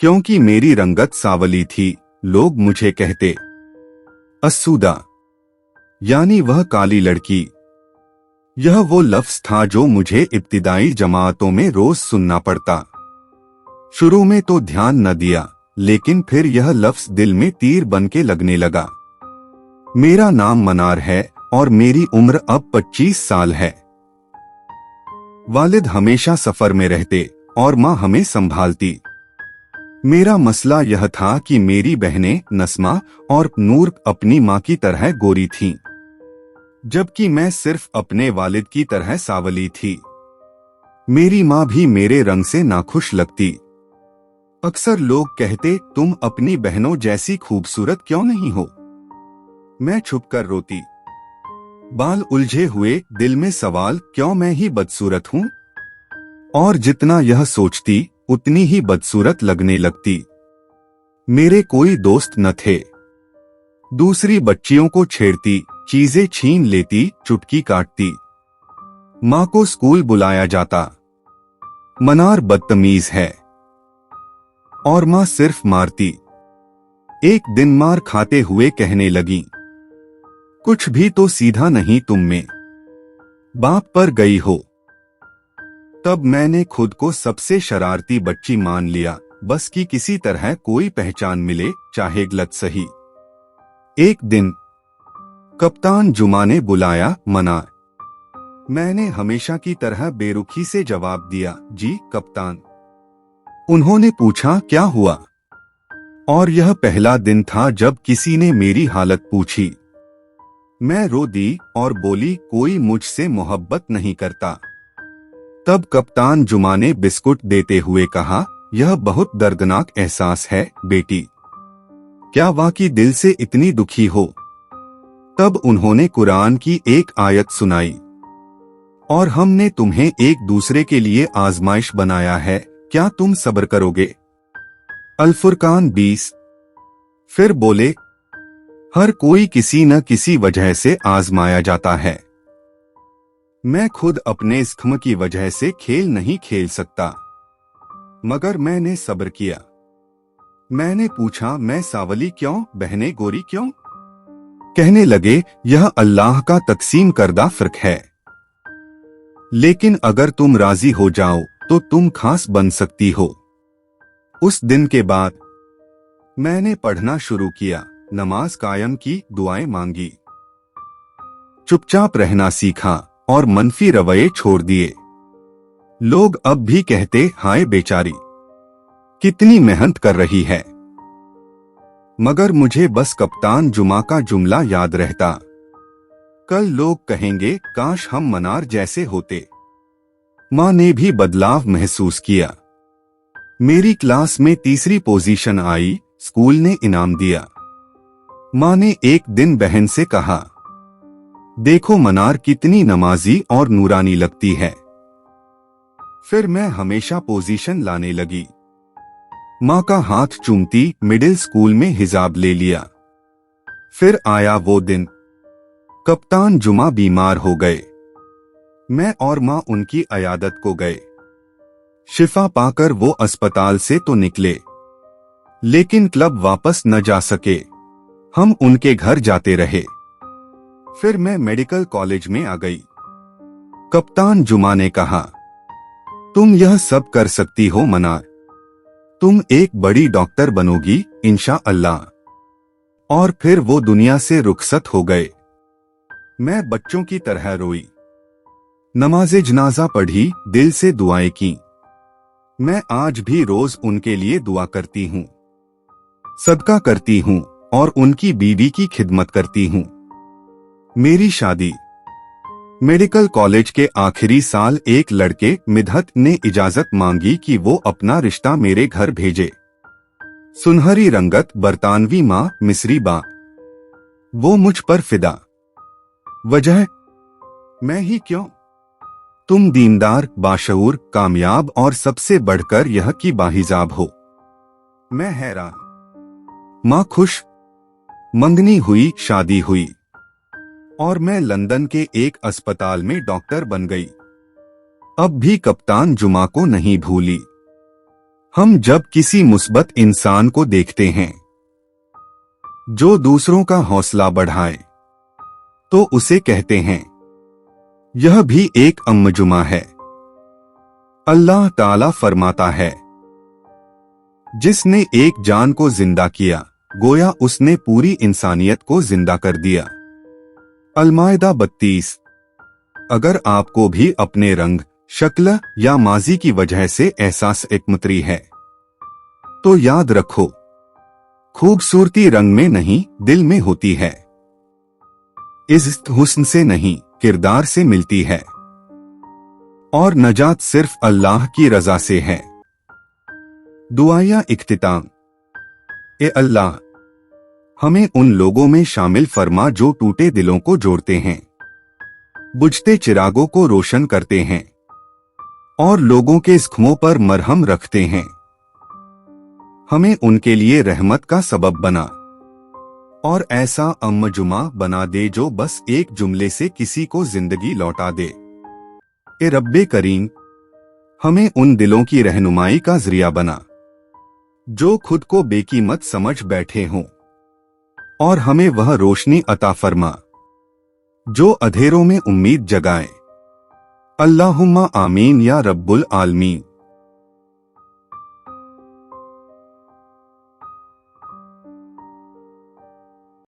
क्योंकि मेरी रंगत सांवली थी, लोग मुझे कहते अस्सूदा, यानी वह काली लड़की। यह वो लफ्ज था जो मुझे इब्तिदाई जमातों में रोज सुनना पड़ता। शुरू में तो ध्यान न दिया, लेकिन फिर यह लफ्ज दिल में तीर बन के लगने लगा। मेरा नाम मनार है और मेरी उम्र अब 25 साल है। वालिद हमेशा सफर में रहते और माँ हमें संभालती। मेरा मसला यह था कि मेरी बहनें नस्मा और नूर अपनी माँ की तरह गोरी थीं, जबकि मैं सिर्फ अपने वालिद की तरह सावली थी। मेरी माँ भी मेरे रंग से नाखुश लगती। अक्सर लोग कहते, तुम अपनी बहनों जैसी खूबसूरत क्यों नहीं हो? मैं छुपकर रोती, बाल उलझे हुए, दिल में सवाल, क्यों मैं ही बदसूरत हूँ? और जितना यह सोचती उतनी ही बदसूरत लगने लगती। मेरे कोई दोस्त न थे। दूसरी बच्चियों को छेड़ती, चीजें छीन लेती, चुटकी काटती। माँ को स्कूल बुलाया जाता, मनार बदतमीज है, और माँ सिर्फ मारती। एक दिन मार खाते हुए कहने लगी, कुछ भी तो सीधा नहीं तुम में, बाप पर गई हो। तब मैंने खुद को सबसे शरारती बच्ची मान लिया, बस कि किसी तरह कोई पहचान मिले, चाहे गलत सही। एक दिन कप्तान जुमा ने बुलाया, मनार। मैंने हमेशा की तरह बेरुखी से जवाब दिया, जी कप्तान। उन्होंने पूछा, क्या हुआ? और यह पहला दिन था जब किसी ने मेरी हालत पूछी। मैं रो दी और बोली, कोई मुझसे मोहब्बत नहीं करता। तब कप्तान जुमा ने बिस्कुट देते हुए कहा, यह बहुत दर्दनाक एहसास है बेटी। क्या वाकई दिल से इतनी दुखी हो? तब उन्होंने कुरान की एक आयत सुनाई, और हमने तुम्हें एक दूसरे के लिए आजमाइश बनाया है, क्या तुम सब्र करोगे? अल फुरकान 20। फिर बोले, हर कोई किसी न किसी वजह से आजमाया जाता है। मैं खुद अपने ज़ख्म की वजह से खेल नहीं खेल सकता, मगर मैंने सब्र किया। मैंने पूछा, मैं सावली क्यों, बहनें गोरी क्यों? कहने लगे, यह अल्लाह का तकसीम करदा फर्क है, लेकिन अगर तुम राजी हो जाओ तो तुम खास बन सकती हो। उस दिन के बाद मैंने पढ़ना शुरू किया, नमाज कायम की, दुआएं मांगी, चुपचाप रहना सीखा और मनफी रवैये छोड़ दिए। लोग अब भी कहते, हाय बेचारी, कितनी मेहनत कर रही है। मगर मुझे बस कप्तान जुमा का जुमला याद रहता, कल लोग कहेंगे, काश हम मनार जैसे होते। माँ ने भी बदलाव महसूस किया। मेरी क्लास में तीसरी पोजीशन आई, स्कूल ने इनाम दिया। माँ ने एक दिन बहन से कहा, देखो मनार कितनी नमाजी और नूरानी लगती है। फिर मैं हमेशा पोजीशन लाने लगी। माँ का हाथ चूमती मिडिल स्कूल में हिजाब ले लिया। फिर आया वो दिन, कप्तान जुमा बीमार हो गए। मैं और माँ उनकी अयादत को गए। शिफा पाकर वो अस्पताल से तो निकले, लेकिन क्लब वापस न जा सके। हम उनके घर जाते रहे। फिर मैं मेडिकल कॉलेज में आ गई। कप्तान जुमा ने कहा, तुम यह सब कर सकती हो मनार, तुम एक बड़ी डॉक्टर बनोगी इंशाअल्लाह। और फिर वो दुनिया से रुखसत हो गए। मैं बच्चों की तरह रोई, नमाज़े जनाजा पढ़ी, दिल से दुआएं की। मैं आज भी रोज उनके लिए दुआ करती हूँ, सदका करती हूँ और उनकी बीवी की खिदमत करती हूँ। मेरी शादी, मेडिकल कॉलेज के आखिरी साल एक लड़के मिधत ने इजाजत मांगी कि वो अपना रिश्ता मेरे घर भेजे। सुनहरी रंगत, बरतानवी माँ, मिस्री बाप, वो मुझ पर फिदा। वजह मैं ही क्यों? तुम दीनदार, बाशऊर, कामयाब और सबसे बढ़कर यह कि बाहिजाब हो। मैं हैरान। माँ खुश। मंगनी हुई, शादी हुई और मैं लंदन के एक अस्पताल में डॉक्टर बन गई। अब भी कप्तान जुमा को नहीं भूली। हम जब किसी मुस्बत इंसान को देखते हैं जो दूसरों का हौसला बढ़ाए तो उसे कहते हैं यह भी एक अम्मजुमा है। अल्लाह ताला फरमाता है, जिसने एक जान को जिंदा किया गोया उसने पूरी इंसानियत को जिंदा कर दिया। अल-माइदा 32। अगर आपको भी अपने रंग, शक्ल या माजी की वजह से एहसास एकमतरी है तो याद रखो, खूबसूरती रंग में नहीं दिल में होती है। इज्जत हुस्न से नहीं किरदार से मिलती है और नजात सिर्फ अल्लाह की रजा से है। दुआया इख्तिताम। ए अल्लाह, हमें उन लोगों में शामिल फरमा जो टूटे दिलों को जोड़ते हैं, बुझते चिरागों को रोशन करते हैं और लोगों के जख्मों पर मरहम रखते हैं। हमें उनके लिए रहमत का सबब बना और ऐसा अम्मजुमा बना दे जो बस एक जुमले से किसी को जिंदगी लौटा दे। ए रब्बे करीम, हमें उन दिलों की रहनुमाई का जरिया बना जो खुद को बेकीमत समझ बैठे हों और हमें वह रोशनी अता फरमा जो अंधेरों में उम्मीद जगाए। अल्लाहुम्मा आमीन या रब्बुल आलमीन।